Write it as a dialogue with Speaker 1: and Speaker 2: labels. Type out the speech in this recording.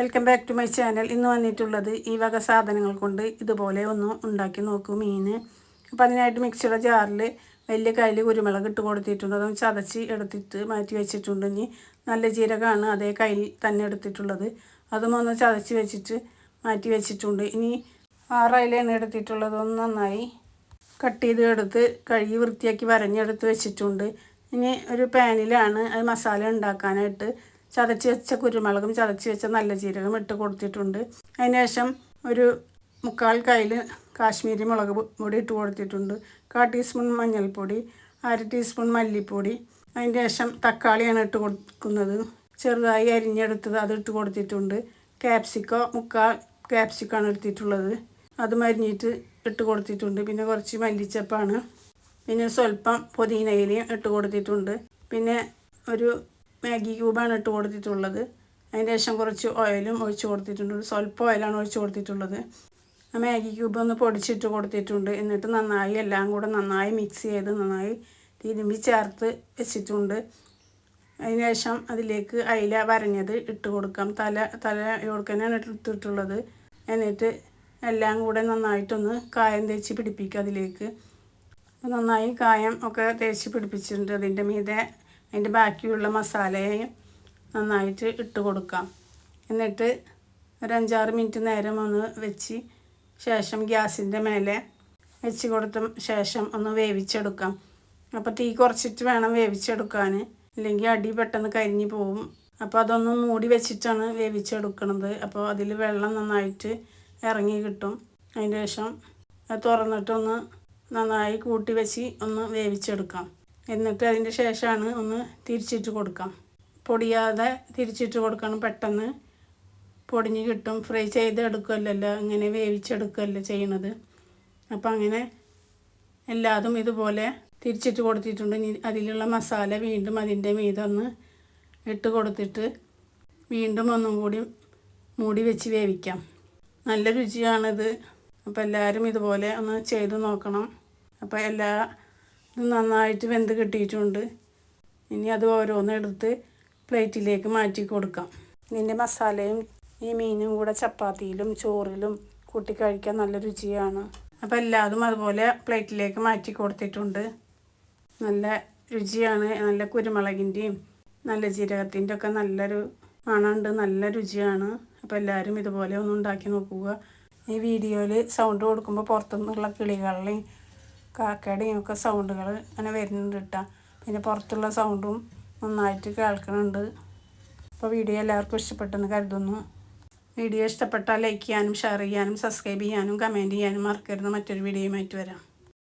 Speaker 1: Welcome back to my channel. ഇന്ന് വന്നിട്ടുള്ളത് ഈ വക സാധനങ്ങൾ കൊണ്ട് ഇതുപോലെ ഒന്ന് ഉണ്ടാക്കി നോക്കൂ മീൻ. അപ്പോൾ അതിനായിട്ട് മിക്സിയുടെ ജാറിൽ വലിയ കയ്യിൽ കുരുമുളക് ഇട്ട് കൊടുത്തിട്ടുണ്ട്. അതൊന്ന് ചതച്ച് എടുത്തിട്ട് മാറ്റി വെച്ചിട്ടുണ്ട്. ഇനി നല്ല ജീരകമാണ് അതേ കയ്യിൽ തന്നെ എടുത്തിട്ടുള്ളത്. അതും ഒന്ന് ചതച്ച് വെച്ചിട്ട് മാറ്റി വെച്ചിട്ടുണ്ട്. ഇനി 6 അയിലയാണ് എടുത്തിട്ടുള്ളത്. ഒന്ന് നന്നായി കട്ട് ചെയ്ത് എടുത്ത് കഴുകി വൃത്തിയാക്കി വരഞ്ഞെടുത്ത് വെച്ചിട്ടുണ്ട്. ഇനി ഒരു പാനിലാണ് അത് മസാല ഉണ്ടാക്കാനായിട്ട് ചതച്ച് വെച്ച കുരുമുളകും ചതച്ച് വെച്ച നല്ല ജീരകം ഇട്ട് കൊടുത്തിട്ടുണ്ട്. അതിനുശേഷം ഒരു 3/4 കയ്യിൽ കാശ്മീരി മുളക് പൊടി ഇട്ട് കൊടുത്തിട്ടുണ്ട്. 1/4 ടീസ്പൂൺ മഞ്ഞൾപ്പൊടി, 1/2 ടീസ്പൂൺ മല്ലിപ്പൊടി. അതിൻ്റെ ശേഷം തക്കാളിയാണ് ഇട്ട് കൊടുക്കുന്നത്. ചെറുതായി അരിഞ്ഞെടുത്തത് അത് ഇട്ട് കൊടുത്തിട്ടുണ്ട്. ക്യാപ്സിക്കോ 3/4 ക്യാപ്സിക്കാണ് എടുത്തിട്ടുള്ളത്. അത് അരിഞ്ഞിട്ട് ഇട്ട് കൊടുത്തിട്ടുണ്ട്. പിന്നെ കുറച്ച് മല്ലിച്ചപ്പാണ്. പിന്നെ സ്വല്പം പുതിനയിലയും ഇട്ട് കൊടുത്തിട്ടുണ്ട്. പിന്നെ ഒരു മാഗി ക്യൂബാണ് ഇട്ട് കൊടുത്തിട്ടുള്ളത്. അതിൻ്റെ ശേഷം കുറച്ച് ഓയിലും ഒഴിച്ച് കൊടുത്തിട്ടുണ്ട്. സ്വല്പം ഓയിലാണ് ഒഴിച്ച് കൊടുത്തിട്ടുള്ളത്. ആ മാഗി ക്യൂബ് ഒന്ന് പൊടിച്ചിട്ട് കൊടുത്തിട്ടുണ്ട്. എന്നിട്ട് നന്നായി എല്ലാം കൂടെ നന്നായി മിക്സ് ചെയ്ത് നന്നായി തിരുമ്പി ചേർത്ത് വെച്ചിട്ടുണ്ട്. അതിന് ശേഷം അതിലേക്ക് അയില വരഞ്ഞത് ഇട്ട് കൊടുക്കാം. തല കൊടുക്കാനാണ് എടുത്തിട്ടുള്ളത്. എന്നിട്ട് എല്ലാം കൂടെ നന്നായിട്ടൊന്ന് കായം തേച്ച് പിടിപ്പിക്കുക അതിലേക്ക്. നന്നായി കായം ഒക്കെ തേച്ച് പിടിപ്പിച്ചിട്ടുണ്ട്. അതിൻ്റെ മീതെ അതിൻ്റെ ബാക്കിയുള്ള മസാലയും നന്നായിട്ട് ഇട്ട് കൊടുക്കാം. എന്നിട്ട് ഒരു 5-6 മിനിറ്റ് നേരം ഒന്ന് വെച്ച് ശേഷം ഗ്യാസിൻ്റെ മേലെ വെച്ച് കൊടുത്ത ശേഷം ഒന്ന് വേവിച്ചെടുക്കാം. അപ്പോൾ തീ കുറച്ചിട്ട് വേണം വേവിച്ചെടുക്കാൻ, ഇല്ലെങ്കിൽ അടി പെട്ടെന്ന് കരിഞ്ഞു പോവും. അപ്പോൾ അതൊന്ന് മൂടി വെച്ചിട്ടാണ് വേവിച്ചെടുക്കുന്നത്. അപ്പോൾ അതിൽ വെള്ളം നന്നായിട്ട് ഇറങ്ങി കിട്ടും. അതിൻ്റെ ശേഷം അത് തുറന്നിട്ടൊന്ന് നന്നായി കൂട്ടി വെച്ച് ഒന്ന് വേവിച്ചെടുക്കാം. എന്നിട്ട് അതിൻ്റെ ശേഷമാണ് ഒന്ന് തിരിച്ചിട്ട് കൊടുക്കാം. പൊടിയാതെ തിരിച്ചിട്ട് കൊടുക്കണം. പെട്ടെന്ന് പൊടിഞ്ഞ് കിട്ടും. ഫ്രൈ ചെയ്ത് എടുക്കുകയല്ലല്ലോ, ഇങ്ങനെ വേവിച്ചെടുക്കുകയല്ല ചെയ്യണത്. അപ്പോൾ അങ്ങനെ എല്ലാതും ഇതുപോലെ തിരിച്ചിട്ട് കൊടുത്തിട്ടുണ്ട്. അതിലുള്ള മസാല വീണ്ടും അതിൻ്റെ മീതെ ഒന്ന് ഇട്ട് കൊടുത്തിട്ട് വീണ്ടും ഒന്നും കൂടി മൂടി വെച്ച് വേവിക്കാം. നല്ല രുചിയാണിത്. അപ്പോൾ എല്ലാവരും ഇതുപോലെ ഒന്ന് ചെയ്ത് നോക്കണം. അപ്പോൾ ഇതും നന്നായിട്ട് വെന്ത് കിട്ടിയിട്ടുണ്ട്. ഇനി അത് ഓരോന്നെടുത്ത് പ്ലേറ്റിലേക്ക് മാറ്റി കൊടുക്കാം. ഇതിൻ്റെ മസാലയും ഈ മീനും കൂടെ ചപ്പാത്തിയിലും ചോറിലും കൂട്ടി കഴിക്കാൻ നല്ല രുചിയാണ്. അപ്പോൾ എല്ലാതും അതുപോലെ പ്ലേറ്റിലേക്ക് മാറ്റി കൊടുത്തിട്ടുണ്ട്. നല്ല രുചിയാണ്. നല്ല കുരുമുളകിൻ്റെയും നല്ല ജീരകത്തിൻ്റെ ഒക്കെ നല്ലൊരു മണമുണ്ട്. നല്ല രുചിയാണ്. അപ്പോൾ എല്ലാവരും ഇതുപോലെ ഒന്ന് ഉണ്ടാക്കി നോക്കുക. ഈ വീഡിയോയിൽ സൗണ്ട് കൊടുക്കുമ്പോൾ പുറത്തുനിന്നുള്ള കിളികളുടെയും കാക്കയുടെയും ഒക്കെ സൗണ്ടുകൾ അങ്ങനെ വരുന്നുണ്ട് കേട്ടോ. പിന്നെ പുറത്തുള്ള സൗണ്ടും നന്നായിട്ട് കേൾക്കുന്നുണ്ട്. അപ്പോൾ വീഡിയോ എല്ലാവർക്കും ഇഷ്ടപ്പെട്ടെന്ന് കരുതുന്നു. വീഡിയോ ഇഷ്ടപ്പെട്ടാൽ ലൈക്ക് ചെയ്യാനും ഷെയർ ചെയ്യാനും സബ്സ്ക്രൈബ് ചെയ്യാനും കമൻറ്റ് ചെയ്യാനും മറക്കരുത്. മറ്റൊരു വീഡിയോയുമായിട്ട് വരാം.